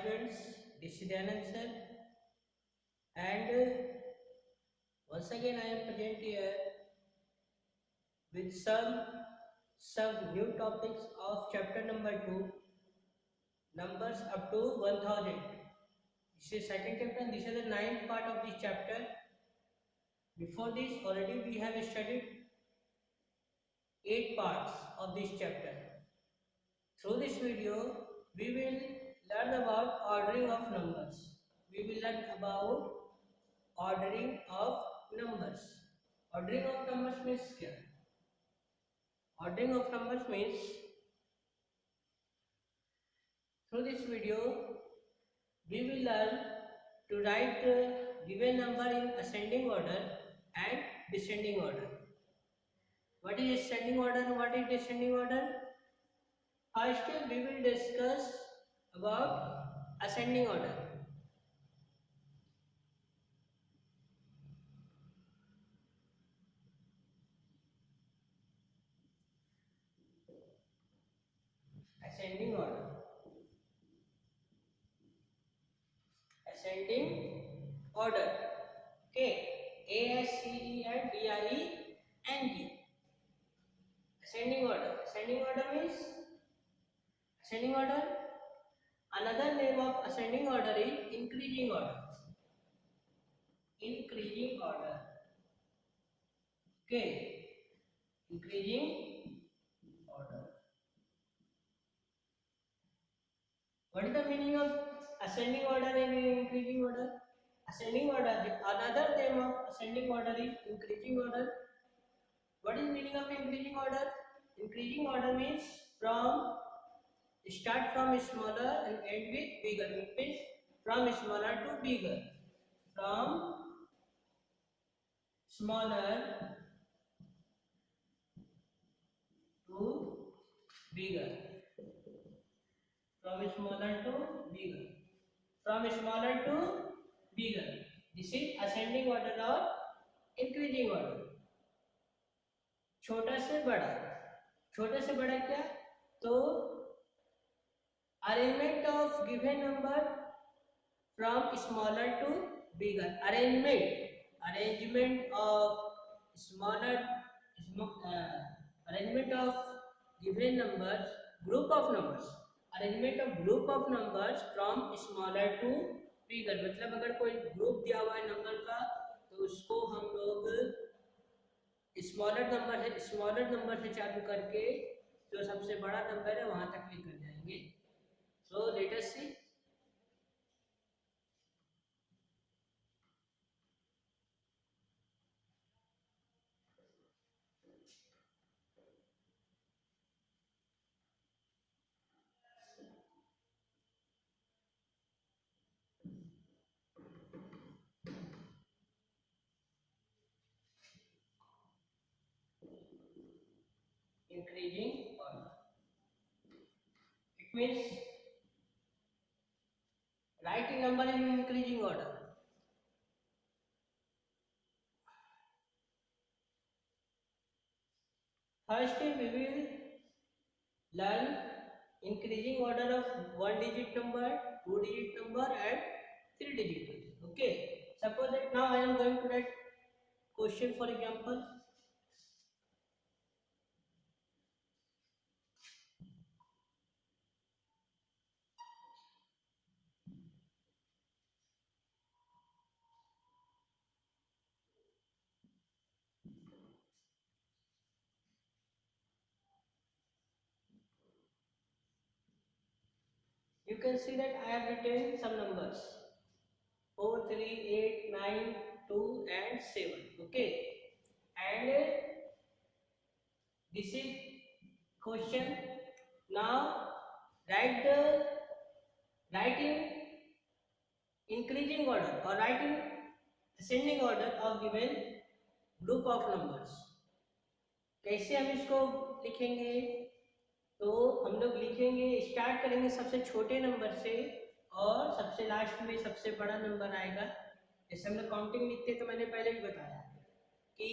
students, this is Dhananjay sir, and once again I am present here with some new topics of chapter number 2, numbers up to 1000. This is second chapter and this is the ninth part of this chapter. Before this already we have studied 8 parts of this chapter. Through this video we will learn about ordering of numbers. We will learn about ordering of numbers. Ordering of numbers means क्या? Ordering of numbers means through this video we will learn to write given number in ascending order and descending order. What is ascending order and what is descending order? First we will discuss about ascending order. Ascending order. Ascending order. Okay. A S C E and D I E N G. Ascending order. Ascending order means ascending order. Another name of ascending order is increasing order. Increasing order. Okay. Increasing order. What is the meaning of ascending order and increasing order? Ascending order. Another name of ascending order is increasing order. What is meaning of increasing order? Increasing order means start from smaller and end with bigger. It means from smaller to bigger. From smaller to bigger. From smaller to bigger. From smaller to bigger. This is ascending order or increasing order. छोटा से बड़ा. छोटे से बड़ा क्या? तो arrangement of given number from smaller to bigger. Arrangement of arrangement of given numbers, group of numbers. Arrangement of group of numbers from smaller to bigger. मतलब अगर कोई ग्रुप दिया हुआ है नंबर का तो उसको हम लोग स्मॉलर नंबर से चालू करके जो सबसे बड़ा नंबर है वहां तक लेकर जाएंगे. So let us see. Increasing order. It means writing number in increasing order. First we will learn increasing order of 1 digit number, 2 digit number and 3 digit number. Okay. Suppose that now I am going to write question for example. You can see that I have written some numbers 4, 3, 8, 9, 2 and 7. Okay. And this is question. Now write in increasing order or write in ascending order of given group of numbers. कैसे हम इसको लिखेंगे? तो हम लोग लिखेंगे, start करेंगे सबसे छोटे नंबर से और सबसे लास्ट में सबसे बड़ा नंबर आएगा. जैसे हम लोग काउंटिंग लिखते हैं तो मैंने पहले भी बताया कि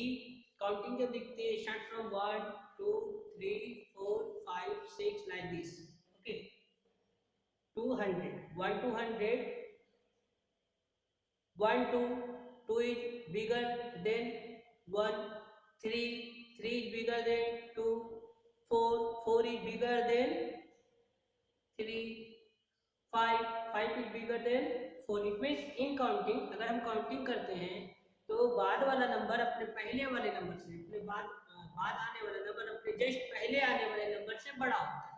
काउंटिंग जब लिखते हैं start from 1 2 3 4 5 6 like this. Okay. 200, 1 to 100, 1 2 is bigger than 1, 3 is bigger than 2, 4 is bigger than 3, 5 is bigger than 4. It means in counting अगर हम काउंटिंग करते हैं तो बाद वाला नंबर अपने पहले वाले नंबर से, अपने बाद आने वाला नंबर अपने जस्ट पहले आने वाले नंबर से बड़ा होता है.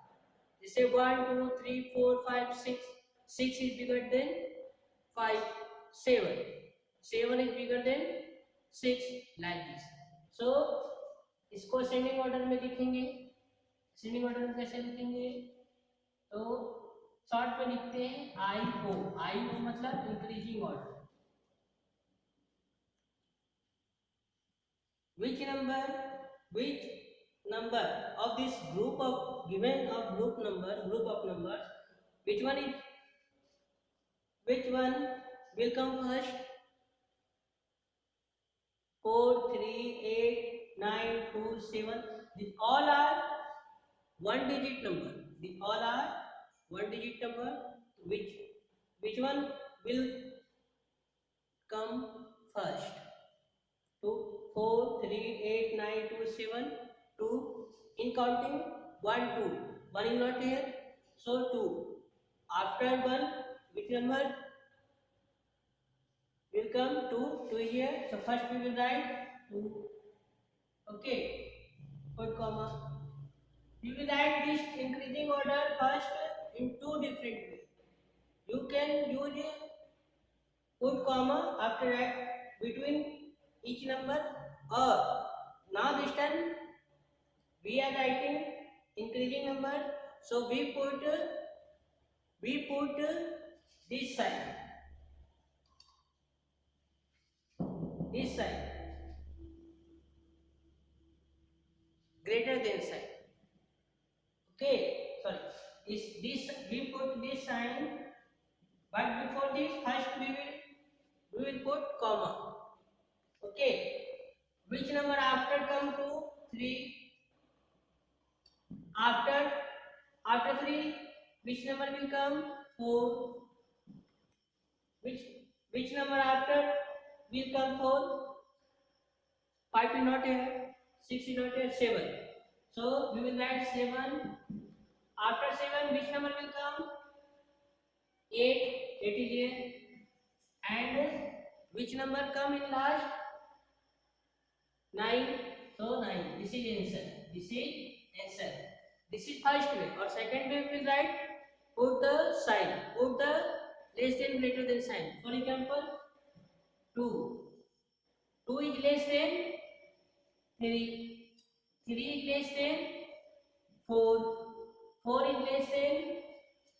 जैसे 1 2 3 4 5 6, 6 is bigger than 5, 7, 7 is bigger than 6, like this. So इसको असेंडिंग ऑर्डर में लिखेंगे. असेंडिंग ऑर्डर में कैसे लिखेंगे? तो शॉर्ट में लिखते हैं I-O. I-O मतलब increasing order. which number of this group of given of group of numbers, which one will come first? 4 3 8 9 2 7. These all are one digit number. These all are one digit number. Which one will come first? 2 4 3 8 9 2 7, 2. In counting 1 2, 1 is not here, so 2. After 1, which number will come? 2 here, so first we will write 2. Okay, put comma. We will write this increasing order first in two different ways. You can use put comma after that between each number, or now this time we are writing increasing number, so we put this sign, greater than sign. Okay, sorry, this we put this sign, but before this first we will put comma. Okay, which number after come to 3? After 3, which number will come? 4. Which number after will come? 4. 5 is not here, 6 is not here, 7. So we will write 7. After 7, which number will come? 8. 8 is here. And which number come in last? 9. So 9. This is answer. This is first way. Or second way we will write, put the sign, put the less than greater than sign. For example, 2. 2 is less than 3. 3 is less than 4. 4 is less than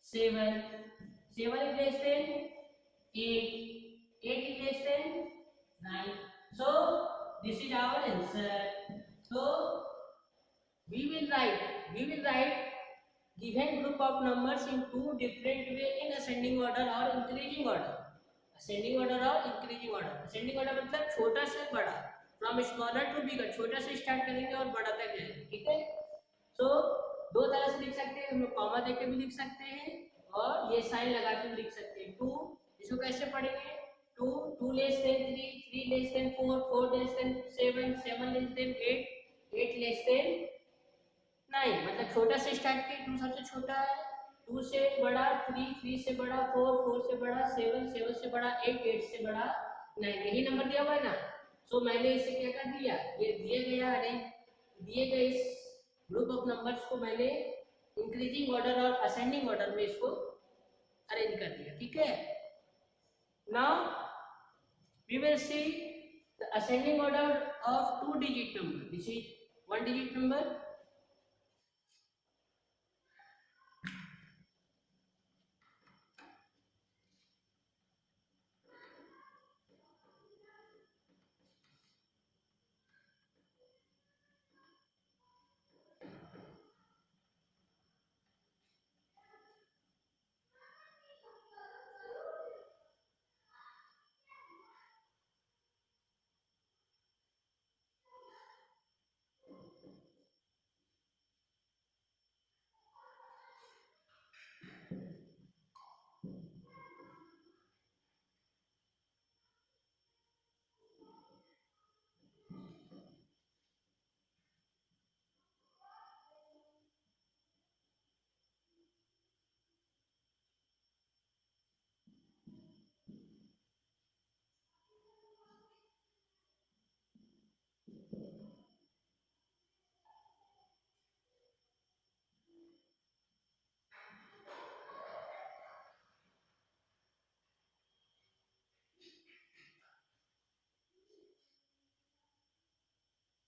7. 7 is less than 8. 8 is less than 9. So this is our answer. So we will write given group of numbers in two different way in ascending order or increasing order. Ascending order or increasing order. Ascending order मतलब छोटा से बड़ा, from smaller to bigger, छोटा से start करेंगे और बड़ा तक जाएंगे. ठीक है. So दो तरह से लिख सकते हैं हम लोग, कॉमा देके भी लिख सकते हैं और ये साइन लगा के भी लिख सकते हैं. 2, इसको कैसे पढ़ेंगे? 2 less than 3, 3 less than 4, 4 less than 7, 7 less than 8, 8 less than 9. मतलब छोटा से स्टार्ट किए, 2 सबसे छोटा है, 2 से बड़ा 3, 3 से बड़ा 4, 4 से बड़ा 7, 7 से बड़ा 8, 8 से बड़ा 9. यही नंबर दिया हुआ है ना. सो मैंने इसे क्या कर दिया, ये दिए गए इस ग्रुप ऑफ नंबर्स को मैंने इंक्रीजिंग ऑर्डर और असेंडिंग ऑर्डर में इसको अरेंज कर दिया. ठीक है. Now we will see the ascending order of 2 digit number. This is 1 digit number.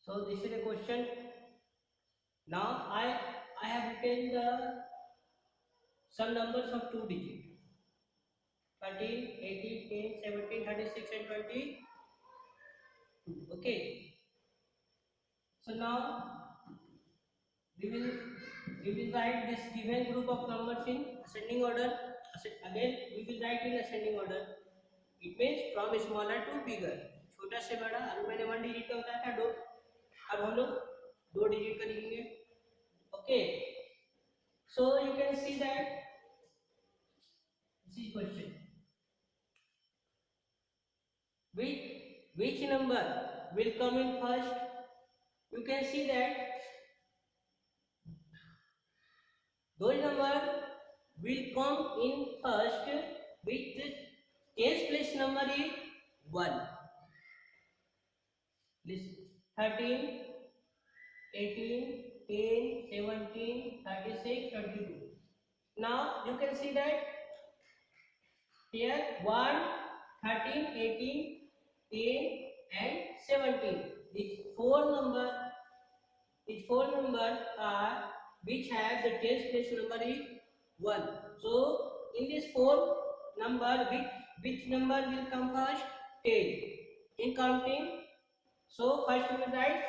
So this is a question. Now I have written the some numbers of 2 digits: 13, 18, 10, 17, 36, and 22. Okay. So now we will we will write this given group of numbers in ascending order. Again we will write in ascending order. It means from smaller to bigger, छोटा से बड़ा. अभी मैंने 1 digit का बताया था, 2. अब हम लोग 2 डिजिट का लिखेंगे. Okay. So you can see that this is question. Which number will come in first? You can see that those number will come in first with tens place number is 1. Listen: 13, 18, 10, 17, 36, 22. Now you can see that here 1, 13, 18, 10 and 17. These four numbers are which have the tens place number is 1. So in this 4 number, which number will come first? 10. In counting, so first we will write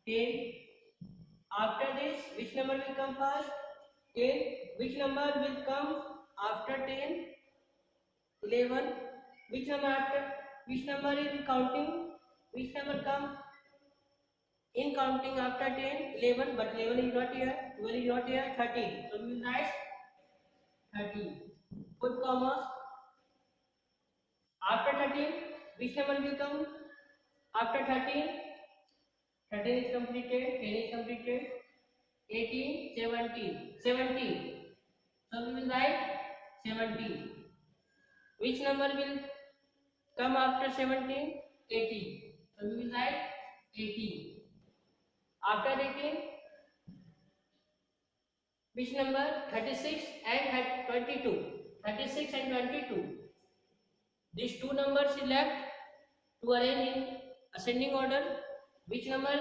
10. After this, which number will come first? 10. Which number will come after 10? 11. Which number is in counting? Which number come in counting after 10? 11. But 11 is not here. 12 is not here. 13. So we will write 13. Put comma. After 13, which number will come after 13? 13 is completed. 10 is completed. 18, 17. So we will write 17. Which number will come after 17? 18. So we will write 18. After 18, which number? 36 and 22. 36 and 22. These two numbers is left to arrange in ascending order. Which number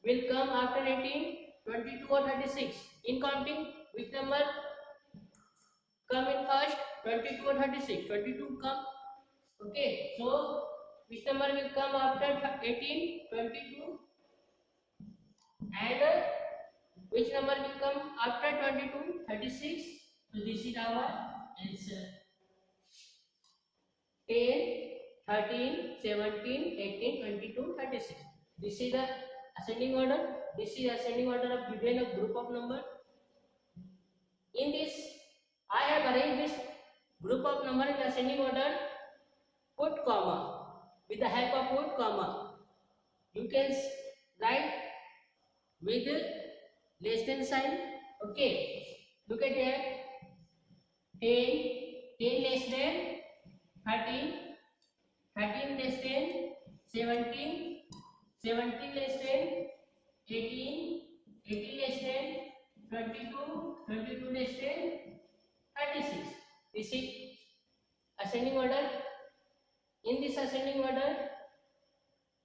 will come after 18? 22 or 36? In counting, which number come in first? 22 or 36? 22 come. Okay, so which number will come after 18? 22. And which number will come after 22? 36. So this is our answer. 10, 13, 17, 18, 22, 36. This is the ascending order. This is ascending order of given a group of number. In this, I have arranged this group of number in ascending order. Put comma. With the help of put comma, you can write with less than sign. Okay. Look at here. 10 less than 13, 13 less than 17, 17 less than 18, 18 less than 22, 22 less than 36. This is ascending order. In this ascending order,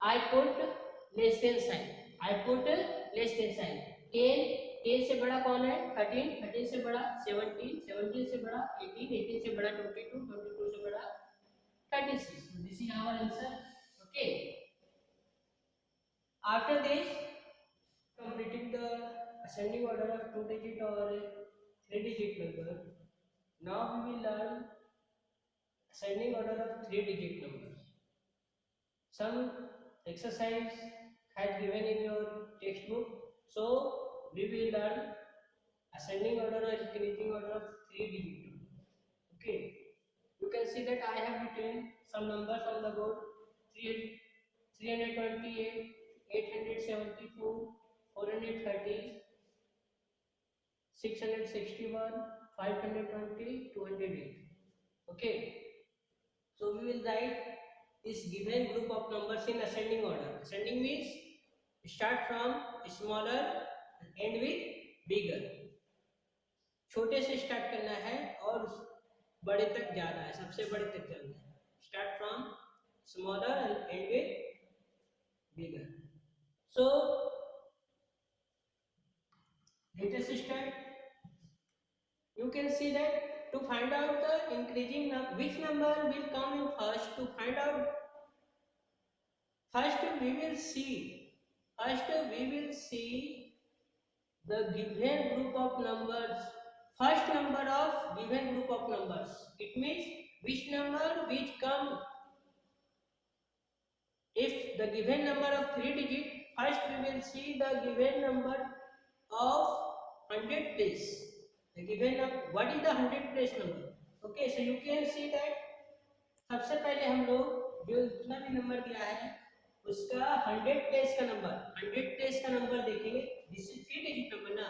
I put less than sign. 10 से बड़ा कौन है? 13, 13 से बड़ा 17, 17 से बड़ा 18, 18 से बड़ा 22, 22 से बड़ा 36. So this is our answer. Okay. After this, completing the ascending order of 2 digit or 3 digit number. Now we will learn ascending order of 3 digit numbers. Some exercise had given in your textbook. So we will learn ascending order or increasing order of 3 digit numbers. Okay. You can see that I have written some numbers on the board: 328, 874, 430, 661, 520, 208. Okay. So we will write this given group of numbers in ascending order. Ascending means start from smaller and end with bigger. छोटे से start करना है और बड़े तक जाना है, सबसे बड़े तक जाना है. Start from smaller and end with bigger. So let us start. You can see that to find out the increasing which number will come in first, to find out first we will see the given group of numbers, first number of given group of numbers. It means which number which come, if the given number of 3 digit, first we will see the given number of 100 place. The given number, what is the 100 place number? Okay, so you can see that सबसे पहले हम लोग जो इतना भी number दिया है उसका 100 प्लेस का नंबर, 100 प्लेस का नंबर देखेंगे. दिस इज 3 डिजिट नंबर ना.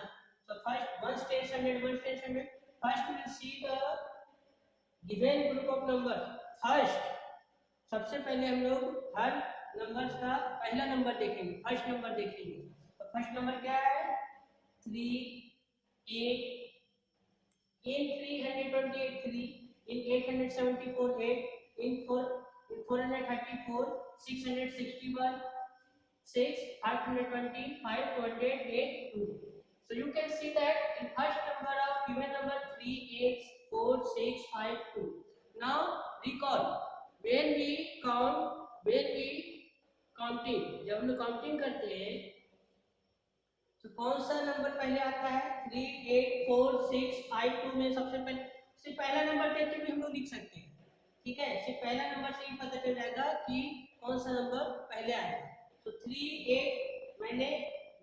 So first 1 stands 100, 1 stands 100. First we will see the given group of number. First सबसे पहले हम लोग हर नंबर्स का पहला नंबर देखेंगे, फर्स्ट नंबर देखेंगे. तो फर्स्ट नंबर क्या है? 3 8. In 328 3, in 874 8, in 434 661 6, 520 5, 208 2. So you can see that in first number of given number 3 8 4 6 5 2. Now recall, when we counting, जब हम लोग काउंटिंग करते हैं तो कौन सा नंबर पहले आता है? 3 8 4 6 5 2 में सबसे पहले सिर्फ पहला नंबर देख के भी हम लोग लिख सकते हैं. ठीक है, सिर्फ पहला नंबर से ही पता चल जाएगा कि कौन सा नंबर पहले आएगा. तो 3 8 मैंने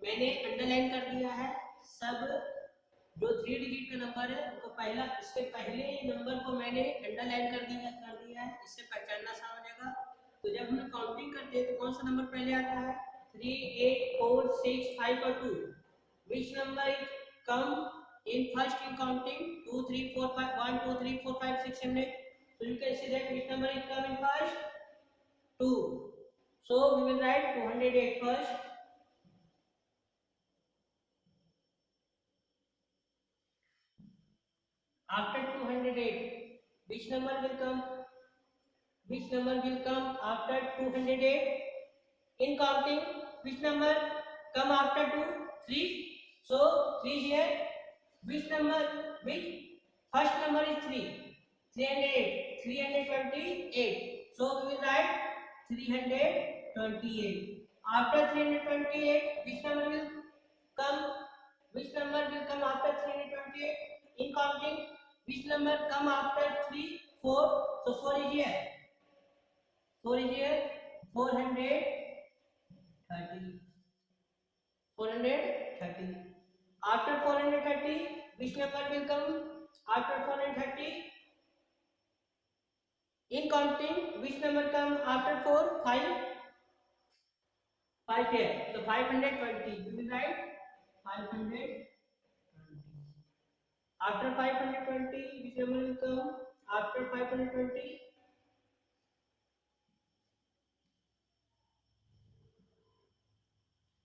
अंडरलाइन कर दिया है. सब जो 3 डिजिट का नंबर है उनको पहला, इसके पहले नंबर को मैंने अंडरलाइन कर दिया है, इससे पहचानना आसान हो जाएगा. तो जब हम काउंटिंग करते हैं तो कौन सा नंबर पहले आता है? 3 8 4 6 5 और 2. Which number is come in first in counting? 2 3 4 5, 1 2 3 4 5 6 7 8. So you can see that which number is come in first? 2. So we will write 208 first. After 208, which number will come? Which number will come after 208? In counting, which number come after 2? 3. So 3 here. Which number? Which first number is 3? 308. 328. So we will write 328. After 328, which number will come? Which number will come after 328? In counting, which number come after 3? 4. So 4 is here. 4 is here. 430. 430. After 430, which number will come after 430? In counting, which number come after 4? 5. 5 here. So 520. We will write 520. After 520, which number will come after 520?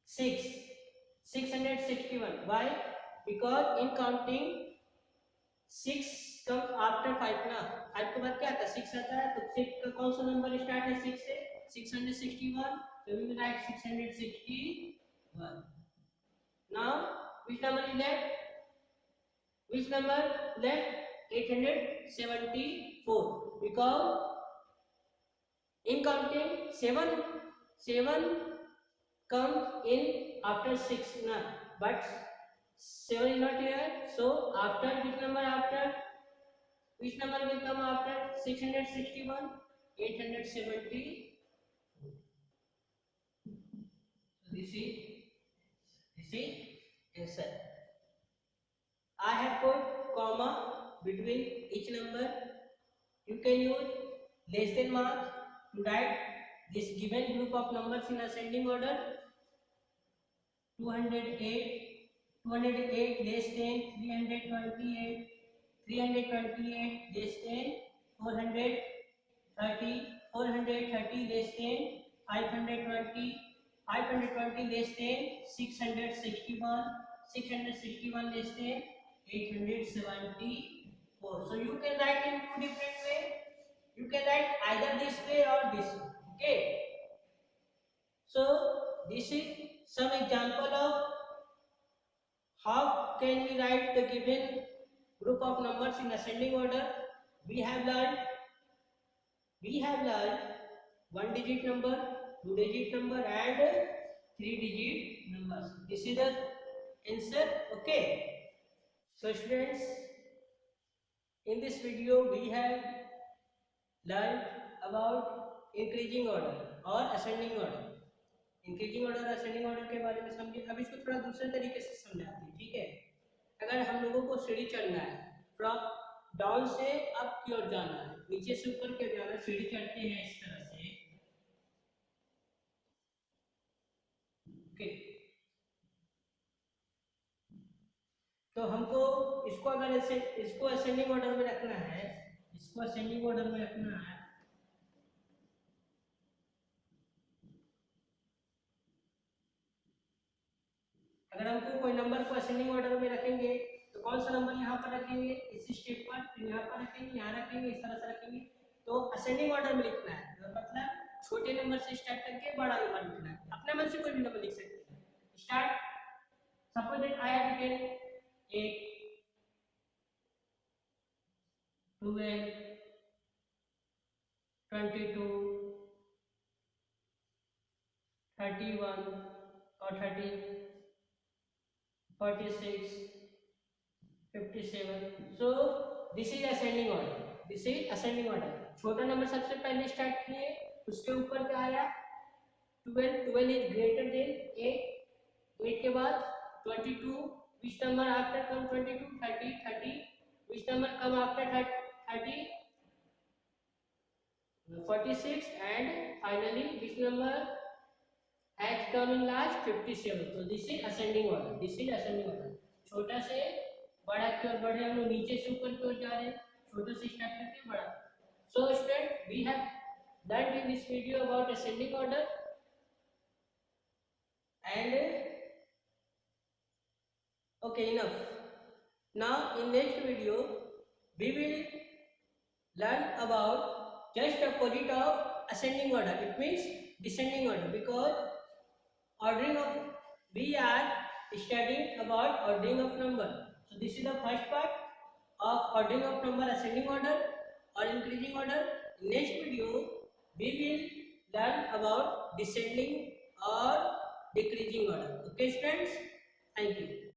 6. 661. Why? Because in counting 6 comes after 5 ना. 5 के बाद क्या आता है? 6 आता है. तो 6 का कौन सा नंबर स्टार्ट है 6 से? 661. So we will write 661. Now which number is left? Which number left? 874. Because in counting 7 comes in after 6 na, but 7 is not here. So after which number will come after 661? 870. This is answer. I have put comma between each number. You can use less than mark to write this given group of numbers in ascending order. 208 less than 328, 328 less than 430, 430 less than 520, 520 less than 661, 661 less than 874. So you can write in two different ways. You can write either this way or this way. Okay. So this is some example of how can we write the given group of numbers in ascending order. We have learned one digit number, two digit number and three digit numbers. This is the answer. Okay. So students, in this video we have learned about increasing order और ascending order. Increasing order और ascending order के बारे में समझे. अब इसको थोड़ा दूसरे तरीके से समझाते हैं. ठीक है, अगर हम लोगों को सीढ़ी चढ़ना है, फ्रॉम डाउन से अप की ओर जाना है, नीचे से ऊपर की ओर जाना है, सीढ़ी चढ़ते हैं इस तरह से. ओके, तो हमको इसको अगर इसको असेंडिंग ऑर्डर में रखना है, इसको असेंडिंग ऑर्डर में रखना है, अगर हमको कोई नंबर को असेंडिंग ऑर्डर में रखेंगे तो कौन सा नंबर यहाँ पर रखेंगे, इस स्टेप पर, फिर यहाँ पर रखेंगे, यहाँ रखेंगे, इस तरह से रखेंगे. तो असेंडिंग ऑर्डर में लिखना है, तो मतलब छोटे नंबर से स्टार्ट करके बड़ा नंबर लिखना है. अपने मन से कोई भी नंबर लिख सकते हैं. Start, suppose that I have written 8, 12, 22, 31 और 13, 46, 57. So this is ascending order. This is ascending order. छोटा नंबर सबसे पहले स्टार्ट किए, उसके ऊपर क्या आया 12. 12 इज ग्रेटर देन 8. 8 के बाद 22. which number after come 22? 30. 30. which number come after 30? 46. and finally which number has come in last? 57. so this is ascending order. This is ascending order. छोटा से बड़ा की ओर बढ़े, हम लोग नीचे से ऊपर की ओर जा रहे हैं, छोटे से स्टार्ट करके बड़ा. So student, we have learned in this video about ascending order, and okay, enough. Now in next video we will learn about just opposite of ascending order. It means descending order, because ordering of, we are studying about ordering of number. So this is the first part of ordering of number, ascending order or increasing order. In next video we will learn about descending or decreasing order. Okay students, thank you.